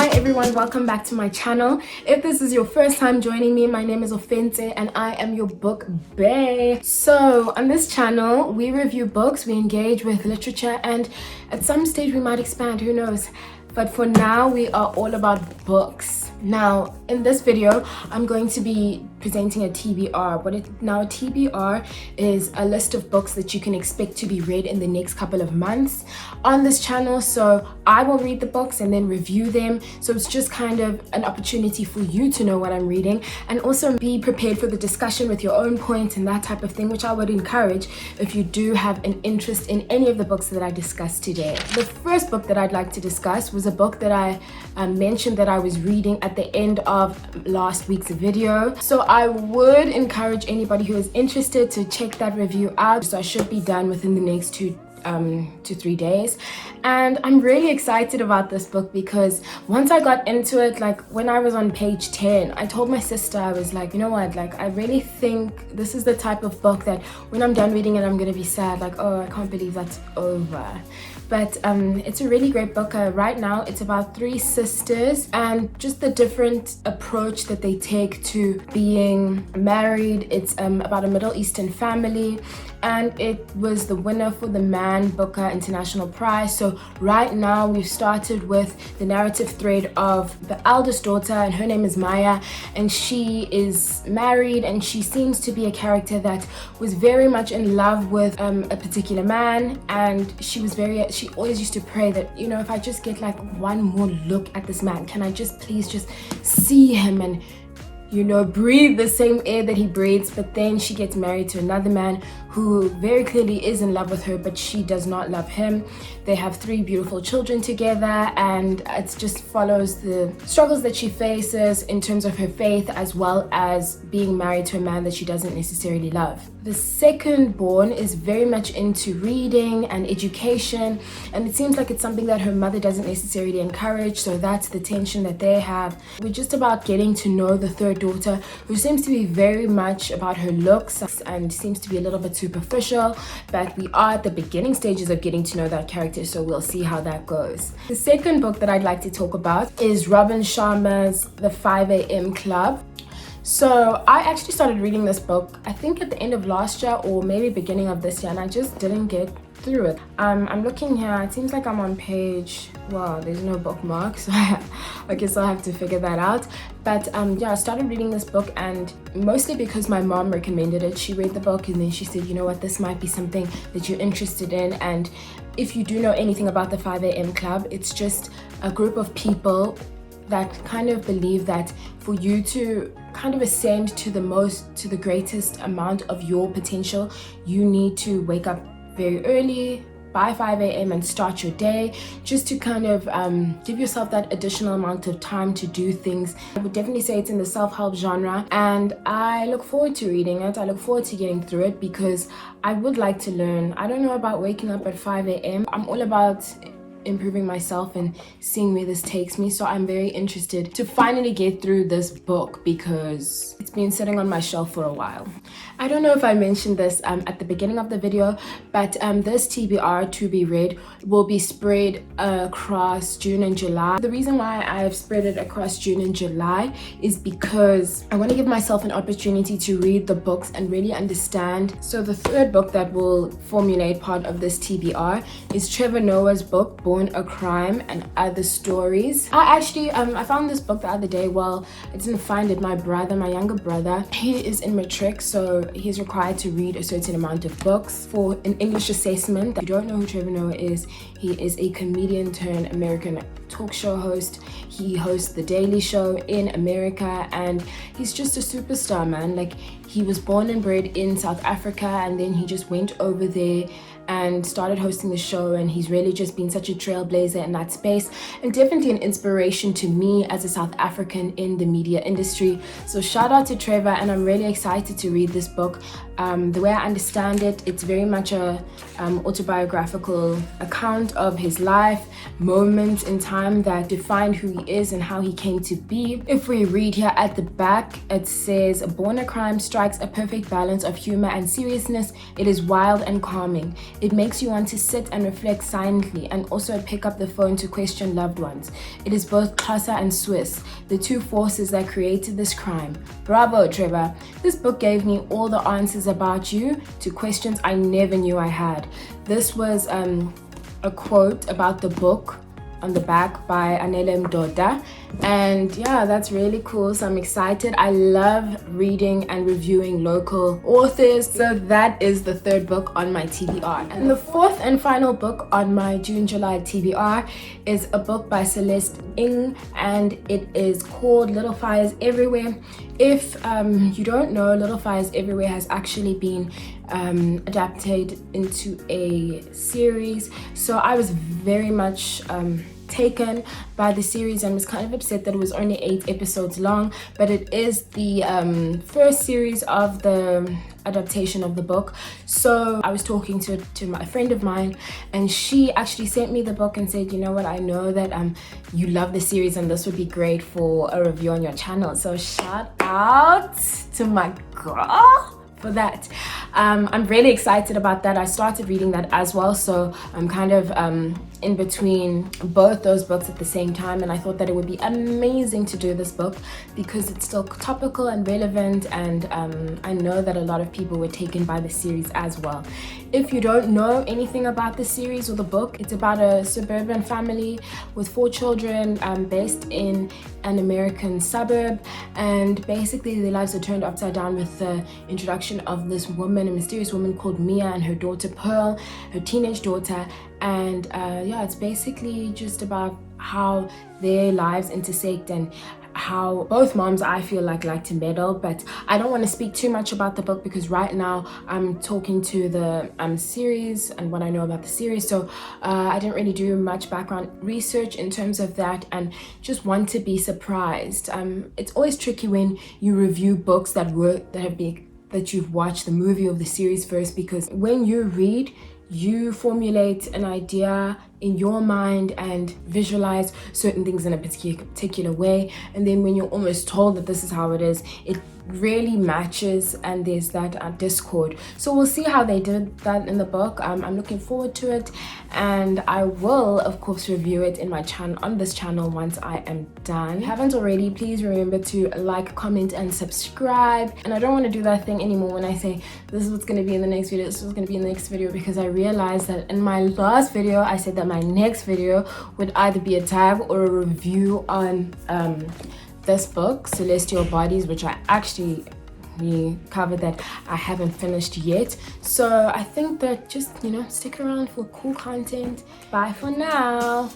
Hi everyone, welcome back to my channel. If this is your first time joining me, my name is Offense and I am your book bae. So on this channel, we review books, we engage with literature, and at some stage we might expand, who knows. But for now, we are all about books. Now, in this video, I'm going to be presenting a TBR. Now, a TBR is a list of books that you can expect to be read in the next couple of months on this channel. So I will read the books and then review them. So it's just kind of an opportunity for you to know what I'm reading and also be prepared for the discussion with your own points and that type of thing, which I would encourage if you do have an interest in any of the books that I discussed today. The first book that I'd like to discuss was a book that I mentioned that I was reading at the end of last week's video. So I would encourage anybody who is interested to check that review out. So I should be done within the next 2 to 3 days, and I'm really excited about this book because once I got into it, like when I was on page 10, I told my sister, I was like, you know what, like I really think this is the type of book that when I'm done reading it, I'm gonna be sad, like, oh, I can't believe that's over. But it's a really great book. Right now it's about 3 sisters and just the different approach that they take to being married. It's about a Middle Eastern family, and it was the winner for the Man Booker International Prize. So right now we've started with the narrative thread of the eldest daughter, and her name is Maya, and she is married, and she seems to be a character that was very much in love with a particular man, and she always used to pray that, you know, if I just get like one more look at this man, can I just please just see him and, you know, breathe the same air that he breathes. But then she gets married to another man who very clearly is in love with her, but she does not love him. They have 3 beautiful children together, and it just follows the struggles that she faces in terms of her faith, as well as being married to a man that she doesn't necessarily love. The second born is very much into reading and education, and it seems like it's something that her mother doesn't necessarily encourage, so that's the tension that they have. We're just about getting to know the third daughter, who seems to be very much about her looks and seems to be a little bit superficial, but we are at the beginning stages of getting to know that character, so we'll see how that goes. The second book that I'd like to talk about is Robin Sharma's The 5 a.m. Club. So I actually started reading this book, I think at the end of last year or maybe beginning of this year, and I just didn't get through it. I'm looking here, it seems like I'm on page, wow, there's no bookmark, so I guess I'll have to figure that out. But yeah, I started reading this book, and mostly because my mom recommended it. She read the book and then she said, you know what, this might be something that you're interested in. And if you do know anything about the 5 a.m. Club, it's just a group of people that kind of believe that for you to kind of ascend to the greatest amount of your potential, you need to wake up very early by 5 a.m. and start your day, just to kind of give yourself that additional amount of time to do things. I would definitely say it's in the self-help genre, and I look forward to reading it. I look forward to getting through it because I would like to learn. I don't know about waking up at 5 a.m. I'm all about improving myself and seeing where this takes me, so I'm very interested to finally get through this book because it's been sitting on my shelf for a while. I don't know if I mentioned this at the beginning of the video, but this TBR to be read will be spread across June and July. The reason why I've spread it across June and July is because I want to give myself an opportunity to read the books and really understand. So the third book that will formulate part of this TBR is Trevor Noah's book, Born a Crime and Other Stories. I actually I found this book the other day. Well, I didn't find it. My younger brother, he is in matric, so he's required to read a certain amount of books for an English assessment. If you don't know who Trevor Noah is, he is a comedian turned American talk show host. He hosts The Daily Show in America, and he's just a superstar, man. Like, he was born and bred in South Africa, and then he just went over there and started hosting the show, and he's really just been such a trailblazer in that space, and definitely an inspiration to me as a South African in the media industry. So shout out to Trevor, and I'm really excited to read this book. The way I understand it, it's very much a autobiographical account of his life, moments in time crime that defined who he is and how he came to be. If we read here at the back, it says, Born a Crime strikes a perfect balance of humor and seriousness. It is wild and calming. It makes you want to sit and reflect silently and also pick up the phone to question loved ones. It is both Xhosa and Swiss, the two forces that created this crime. Bravo, Trevor. This book gave me all the answers about you to questions I never knew I had. This was a quote about the book on the back by Anele Mdoda, and yeah, that's really cool. So I'm excited. I love reading and reviewing local authors, so that is the third book on my TBR. And the fourth and final book on my June-July TBR is a book by Celeste Ng, and it is called Little Fires Everywhere. If you don't know, Little Fires Everywhere has actually been adapted into a series, so I was very much taken by the series and was kind of upset that it was only 8 episodes long, but it is the first series of the adaptation of the book. So I was talking to a friend of mine, and she actually sent me the book and said, you know what, I know that you love the series and this would be great for a review on your channel. So shout out to my girl for that. I'm really excited about that. I started reading that as well, so I'm kind of in between both those books at the same time, and I thought that it would be amazing to do this book because it's still topical and relevant, and I know that a lot of people were taken by the series as well. If you don't know anything about the series or the book, it's about a suburban family with 4 children based in an American suburb, and basically their lives are turned upside down with the introduction of this woman, a mysterious woman called Mia, and her daughter Pearl, her teenage daughter. And yeah, it's basically just about how their lives intersect and how both moms, I feel like to meddle. But I don't want to speak too much about the book because right now I'm talking to the series and what I know about the series, so I didn't really do much background research in terms of that, and just want to be surprised. It's always tricky when you review books that you've watched the movie or the series first, because when you read, you formulate an idea in your mind and visualize certain things in a particular way, and then when you're almost told that this is how it is, it really matches, and there's that discord. So we'll see how they did that in the book. I'm looking forward to it, and I will of course review it in my channel, on this channel, once I am done. If you haven't already, please remember to like, comment and subscribe. And I don't want to do that thing anymore when I say this is what's going to be in the next video, this is what's going to be in the next video, because I realized that in my last video I said that my next video would either be a tag or a review on this book, Celestial Bodies, which I actually covered that I haven't finished yet. So I think that just, stick around for cool content. Bye for now.